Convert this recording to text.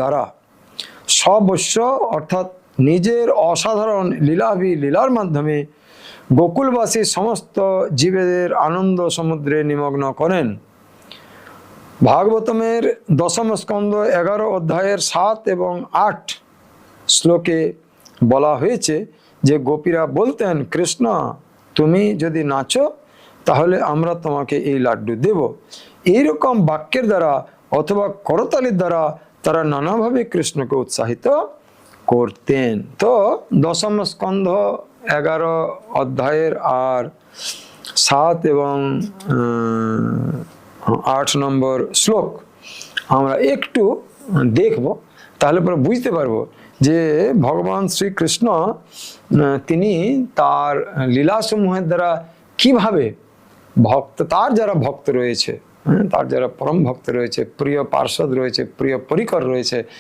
দ্বারা সবস্ব অর্থাৎ নিজের অসাধারণ লীলার মাধ্যমে গোকুলবাসী সমস্ত জীবেদের আনন্দ সমুদ্রে নিমগ্ন করেন। ভাগবতমের দশম স্কন্ধ 11 অধ্যায়ের 7 এবং 8 শ্লোকে বলা হয়েছে যে গোপীরা বলতেন, কৃষ্ণ তুমি যদি নাচো তাহলে আমরা তোমাকে এই লাড্ডু দেব। এইরকম বাক্যের দ্বারা অথবা করতালির দ্বারা তারা নানাভাবে কৃষ্ণকে উৎসাহিত করতেন। তো দশম স্কন্ধ 11 অধ্যায়ের আর 7 এবং 8 নম্বর শ্লোক আমরা একটু দেখব, তাহলে পরে বুঝতে পারবো যে ভগবান শ্রীকৃষ্ণ তিনি তার লীলাসমূহের দ্বারা কিভাবে তার যারা ভক্ত রয়েছে, তার যারা পরম ভক্ত রয়েছে, প্রিয় পার্ষদ রয়েছে, প্রিয় পরিকর রয়েছে,